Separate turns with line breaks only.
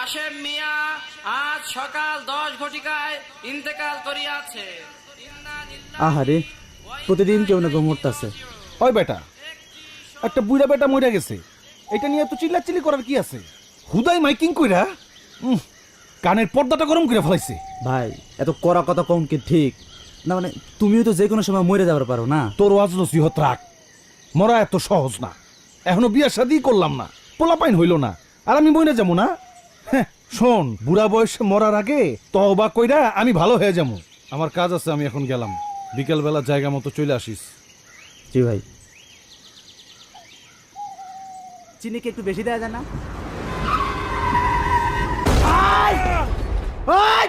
হাশেম মিয়া আজ সকাল 10 ঘটিকায় ইন্তেকাল করিয়াছে।
আহারে, প্রতিদিন কেউ না কেউ মরতাছে।
ওই বেটা, একটা বুইড়া বেটা মরে গেছে, এটা নিয়ে তো চিল্লাচিল্লি করার কি আছে? হুদাই মাইকিং কইরা কানের পর্দাটা গরম করে ফেলাইছে।
ভাই, এত কড়া কথা কম কি ঠিক না? মানে তুমিও তো যে কোনো সময় মরে যাবার পারো না।
তোর ওয়াজ নসিহত রাখ, মরা এত সহজ না। এখনো বিয়া শাদি করলাম না, পোলাপাইন হইল না, আর আমি মরে যাবো না? হ্যাঁ, শোন, বুড়া বয়সে মরার আগে তওবা কইরা আমি ভালো হয়ে যাবো। আমার কাজ আছে, আমি এখন গেলাম। বিকেল বেলা জায়গা মতো চলে আসিস।
জি ভাই। চিনি কি একটু বেশি দেয়া যায় না? ভাই ভাই